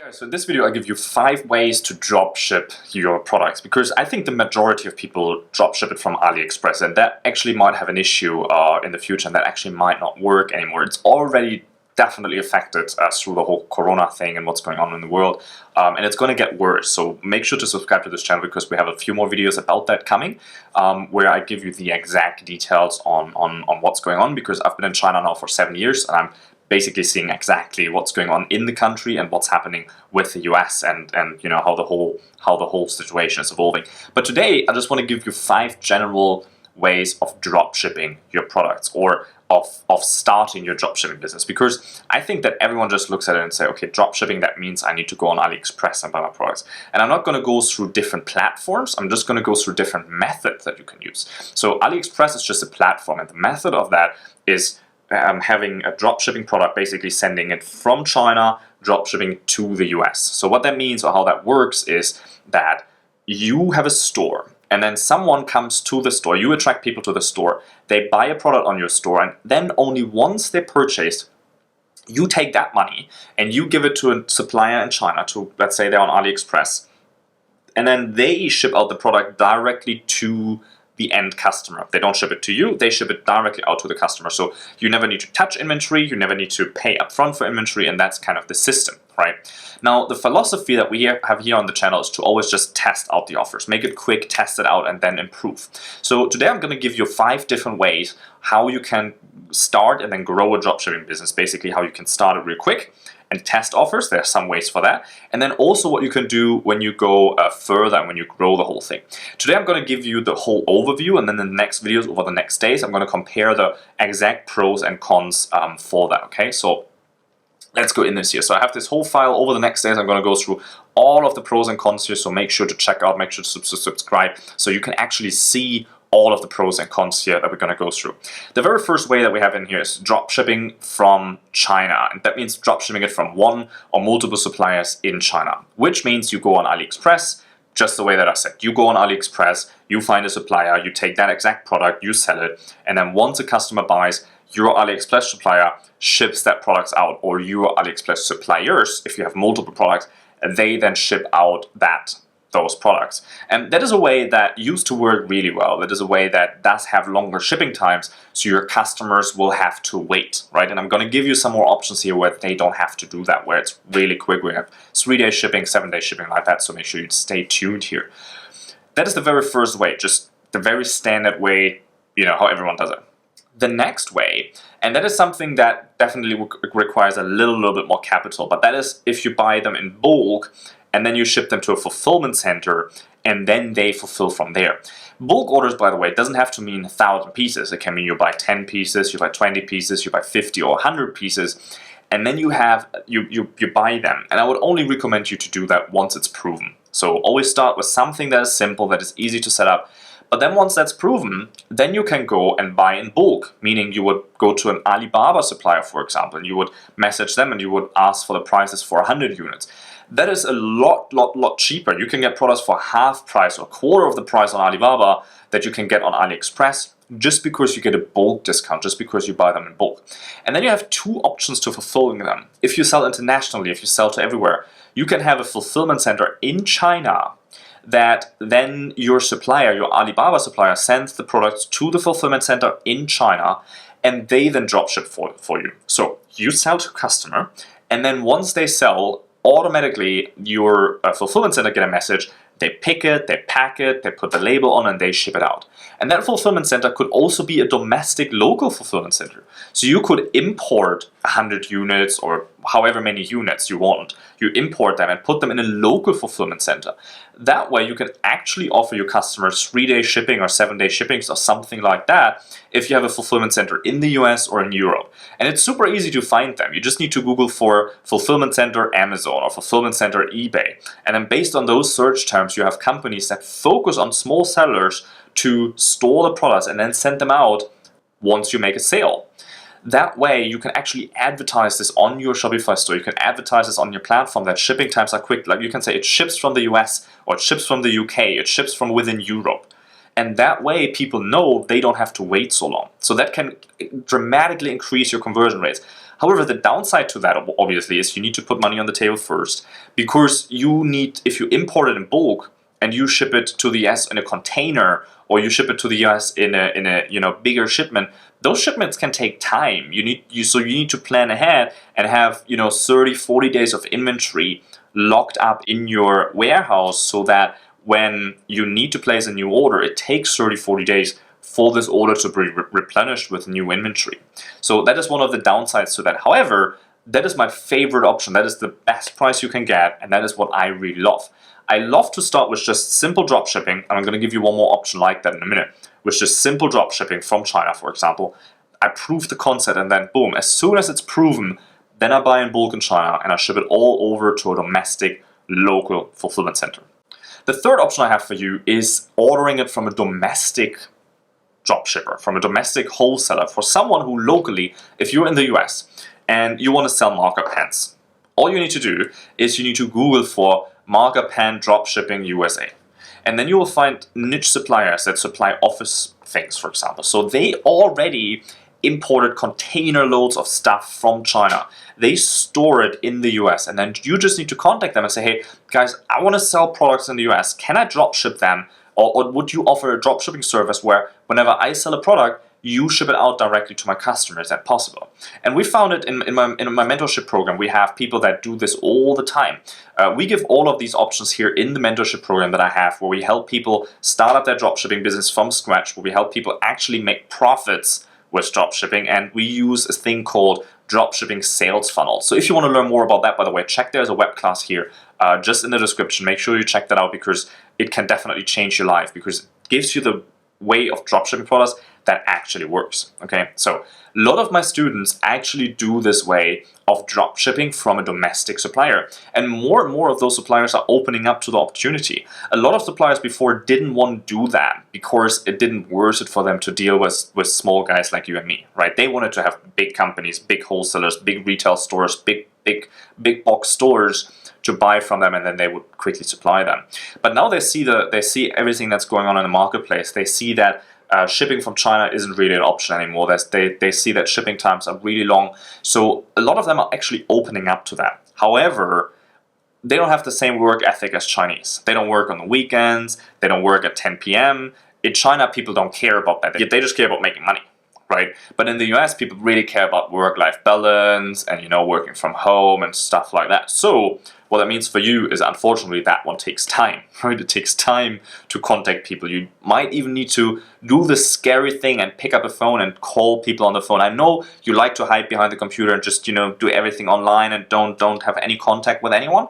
Yeah, so in this video I give you 5 ways to dropship your products, because I think the majority of people dropship it from AliExpress, and that actually might have an issue in the future, and that actually might not work anymore. It's already definitely affected through the whole Corona thing and what's going on in the world, and it's going to get worse. So make sure to subscribe to this channel, because we have a few more videos about that coming, where I give you the exact details on what's going on, because I've been in China now for 7 years, and I'm basically seeing exactly what's going on in the country and what's happening with the US, and you know how the whole situation is evolving. But today I just want to give you 5 general ways of dropshipping your products, or of starting your dropshipping business, because I think that everyone just looks at it and say, okay, dropshipping, that means I need to go on AliExpress and buy my products. And I'm not going to go through different platforms, I'm just going to go through different methods that you can use. So AliExpress is just a platform, and the method of that is having a dropshipping product, basically sending it from China, dropshipping to the US. So what that means, or how that works, is that you have a store, and then someone comes to the store, you attract people to the store, they buy a product on your store, and then only once they purchase, you take that money and you give it to a supplier in China, to, let's say they're on AliExpress, and then they ship out the product directly to the end customer. They don't ship it to you, they ship it directly out to the customer. So you never need to touch inventory, you never need to pay upfront for inventory, and that's kind of the system, right? Now, the philosophy that we have here on the channel is to always just test out the offers, make it quick, test it out, and then improve. So today I'm going to give you 5 different ways how you can start and then grow a dropshipping business, basically how you can start it real quick and test offers. There are some ways for that. And then also what you can do when you go further and when you grow the whole thing. Today I'm going to give you the whole overview, and then in the next videos over the next days I'm going to compare the exact pros and cons for that. Okay, so let's go in this here. So I have this whole file. Over the next days I'm going to go through all of the pros and cons here, so make sure to check out, make sure to subscribe, so you can actually see all of the pros and cons here that we're going to go through. The very first way that we have in here is dropshipping from China, and that means dropshipping it from one or multiple suppliers in China, which means you go on AliExpress, just the way that I said. You go on AliExpress, you find a supplier, you take that exact product, you sell it, and then once a customer buys, your AliExpress supplier ships that products out, or your AliExpress suppliers, if you have multiple products, they then ship out those products. And that is a way that used to work really well. That is a way that does have longer shipping times, so your customers will have to wait, right? And I'm going to give you some more options here where they don't have to do that, where it's really quick. We have 3-day shipping, 7-day shipping, like that, so make sure you stay tuned here. That is the very first way, just the very standard way, you know, how everyone does it. The next way, and that is something that definitely requires a little bit more capital, but that is if you buy them in bulk and then you ship them to a fulfillment center and then they fulfill from there. Bulk orders, by the way, doesn't have to mean 1,000 pieces. It can mean you buy 10 pieces, you buy 20 pieces, you buy 50 or 100 pieces, and then you buy them. And I would only recommend you to do that once it's proven. So always start with something that is simple, that is easy to set up. But then once that's proven, then you can go and buy in bulk, meaning you would go to an Alibaba supplier, for example, and you would message them and you would ask for the prices for 100 units. That is a lot cheaper. You can get products for half price or quarter of the price on Alibaba that you can get on AliExpress, just because you get a bulk discount, just because you buy them in bulk. And then you have 2 options to fulfilling them. If you sell internationally, if you sell to everywhere, you can have a fulfillment center in China that then your supplier, your Alibaba supplier, sends the products to the fulfillment center in China, and they then dropship for you. So you sell to customer, and then once they sell, automatically your fulfillment center get a message. They pick it, they pack it, they put the label on, and they ship it out. And that fulfillment center could also be a domestic local fulfillment center. So you could import 100 units or however many units you want. You import them and put them in a local fulfillment center. That way you can actually offer your customers 3-day shipping or 7-day shippings or something like that if you have a fulfillment center in the US or in Europe. And it's super easy to find them. You just need to Google for fulfillment center Amazon or fulfillment center eBay. And then based on those search terms, you have companies that focus on small sellers to store the products and then send them out once you make a sale. That way you can actually advertise this on your Shopify store. You can advertise this on your platform that shipping times are quick. Like you can say it ships from the US, or it ships from the UK, it ships from within Europe. And that way people know they don't have to wait so long. So that can dramatically increase your conversion rates. However, the downside to that obviously is you need to put money on the table first, because if you import it in bulk and you ship it to the US in a container, or you ship it to the US in a bigger shipment, those shipments can take time. You need to plan ahead and have 30, 40 days of inventory locked up in your warehouse, so that when you need to place a new order, it takes 30, 40 days for this order to be replenished with new inventory. So that is one of the downsides to that. However, that is my favorite option. That is the best price you can get, and that is what I really love. I love to start with just simple drop shipping, and I'm going to give you one more option like that in a minute, with just simple drop shipping from China, for example. I prove the concept, and then boom, as soon as it's proven, then I buy in bulk in China and I ship it all over to a domestic, local fulfillment center. The third option I have for you is ordering it from a domestic dropshipper, from a domestic wholesaler, for someone who locally, if you're in the US and you want to sell marker pens, all you need to do is you need to Google for marker pen dropshipping USA. And then you will find niche suppliers that supply office things, for example. So they already imported container loads of stuff from China. They store it in the US, and then you just need to contact them and say, hey guys, I want to sell products in the US. Can I drop ship them? Or would you offer a drop shipping service where whenever I sell a product, you ship it out directly to my customers? Is that possible? And we found it in my mentorship program. We have people that do this all the time. We give all of these options here in the mentorship program that I have, where we help people start up their dropshipping business from scratch, where we help people actually make profits with dropshipping, and we use a thing called dropshipping sales funnel. So if you want to learn more about that, by the way, check there's a web class here just in the description. Make sure you check that out, because it can definitely change your life, because it gives you the way of dropshipping products that actually works. Okay, so a lot of my students actually do this way of dropshipping from a domestic supplier, and more of those suppliers are opening up to the opportunity. A lot of suppliers before didn't want to do that because it didn't worth it for them to deal with small guys like you and me, right? They wanted to have big companies, big wholesalers, big retail stores, big box stores to buy from them, and then they would quickly supply them. But now they see everything that's going on in the marketplace. They see that shipping from China isn't really an option anymore. They see that shipping times are really long. So a lot of them are actually opening up to that. However, they don't have the same work ethic as Chinese. They don't work on the weekends. They don't work at 10 p.m. In China, people don't care about that. They just care about making money, right? But in the US, people really care about work-life balance and, working from home and stuff like that. So what that means for you is, unfortunately, that one takes time, right? It takes time to contact people. You might even need to do the scary thing and pick up a phone and call people on the phone. I know you like to hide behind the computer and just, do everything online and don't have any contact with anyone.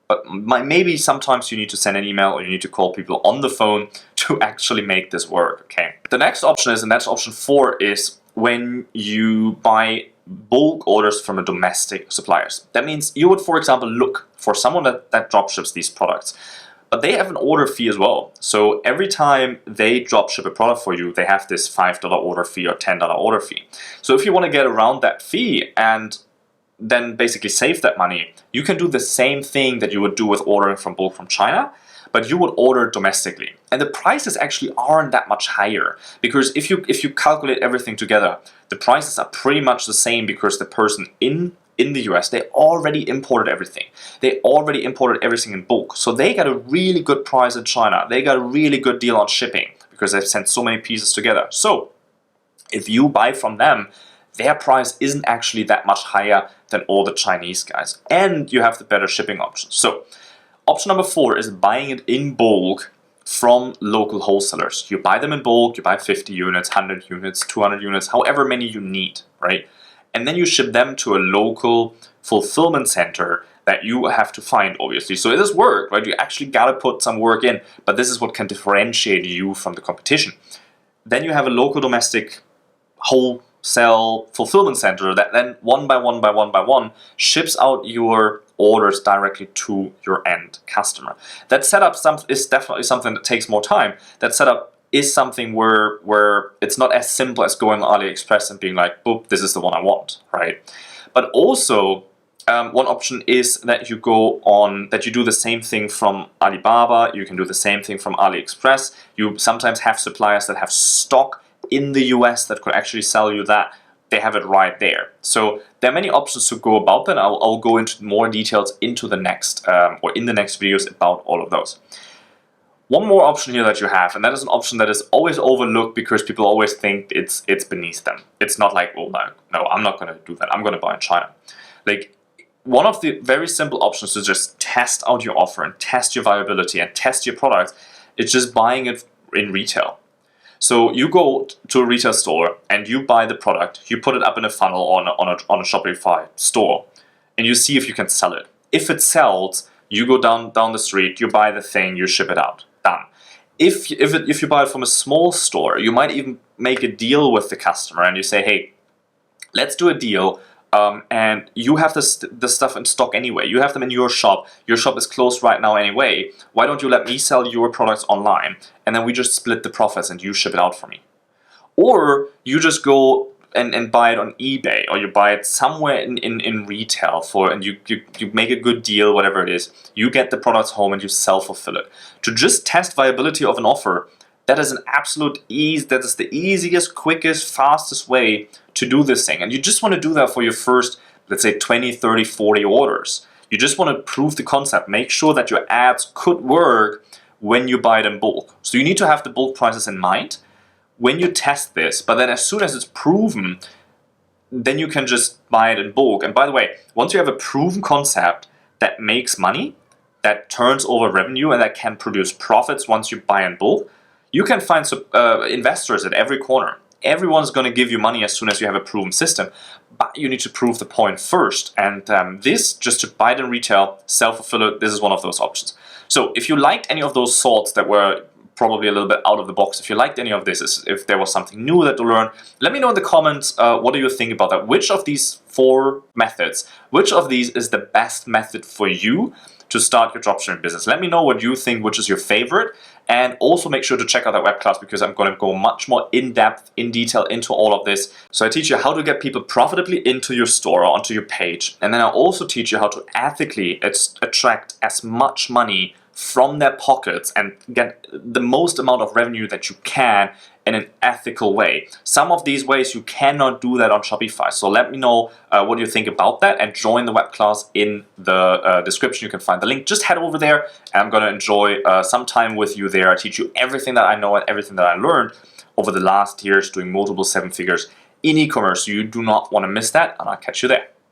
But maybe sometimes you need to send an email, or you need to call people on the phone to actually make this work, okay? The next option is, and that's option 4, is when you buy bulk orders from a domestic suppliers. That means you would, for example, look for someone that dropships these products. But they have an order fee as well. So every time they dropship a product for you, they have this $5 order fee or $10 order fee. So if you want to get around that fee and then basically save that money, you can do the same thing that you would do with ordering from bulk from China, but you would order domestically. And the prices actually aren't that much higher, because if you calculate everything together, the prices are pretty much the same, because the person in the US, they already imported everything. They already imported everything in bulk. So they got a really good price in China. They got a really good deal on shipping, because they've sent so many pieces together. So if you buy from them, their price isn't actually that much higher than all the Chinese guys. And you have the better shipping options. So option number 4 is buying it in bulk from local wholesalers. You buy them in bulk, you buy 50 units, 100 units, 200 units, however many you need, right? And then you ship them to a local fulfillment center that you have to find, obviously. So it is work, right? You actually got to put some work in, but this is what can differentiate you from the competition. Then you have a local domestic wholesale fulfillment center that then one by one ships out your orders directly to your end customer. That setup is definitely something that takes more time. That setup is something where it's not as simple as going on AliExpress and being like, boop, this is the one I want, right? But also, one option is that you do the same thing from Alibaba. You can do the same thing from AliExpress. You sometimes have suppliers that have stock in the US that could actually sell you that they have it right there. So there are many options to go about that. I'll go into more details into the next or in the next videos about all of those. One more option here that you have, and that is an option that is always overlooked because people always think it's beneath them. It's not like, oh no, I'm not going to do that. I'm going to buy in China. Like, one of the very simple options to just test out your offer and test your viability and test your product is just buying it in retail. So you go to a retail store and you buy the product, you put it up in a funnel on a Shopify store, and you see if you can sell it. If it sells, you go down the street, you buy the thing, you ship it out. Done. If you buy it from a small store, you might even make a deal with the customer and you say, hey, let's do a deal. And you have the stuff in stock anyway. You have them in your shop. Your shop is closed right now anyway. Why don't you let me sell your products online? And then we just split the profits and you ship it out for me. Or you just go and buy it on eBay, or you buy it somewhere in retail and you make a good deal, whatever it is. You get the products home and you self-fulfill it. To just test viability of an offer, that is that is the easiest, quickest, fastest way to do this thing. And you just want to do that for your first, let's say 20, 30, 40 orders. You just want to prove the concept. Make sure that your ads could work when you buy it in bulk. So you need to have the bulk prices in mind when you test this. But then as soon as it's proven, then you can just buy it in bulk. And by the way, once you have a proven concept that makes money, that turns over revenue, and that can produce profits once you buy in bulk, you can find investors at every corner. Everyone's going to give you money as soon as you have a proven system, but you need to prove the point first. And this, just to buy it in retail, self-fulfill it, this is one of those options. So if you liked any of those thoughts that were probably a little bit out of the box, if you liked any of this, if there was something new that you learned, let me know in the comments, what do you think about that? Which of these 4 methods, which of these is the best method for you to start your dropshipping business? Let me know what you think, which is your favorite. And also make sure to check out that web class, because I'm going to go much more in depth, in detail into all of this. So I teach you how to get people profitably into your store or onto your page. And then I also teach you how to ethically attract as much money from their pockets and get the most amount of revenue that you can in an ethical way. Some of these ways you cannot do that on Shopify. So let me know what you think about that, and join the web class in the description. You can find the link. Just head over there, and I'm going to enjoy some time with you there. I teach you everything that I know and everything that I learned over the last years doing multiple 7 figures in e-commerce. So you do not want to miss that, and I'll catch you there.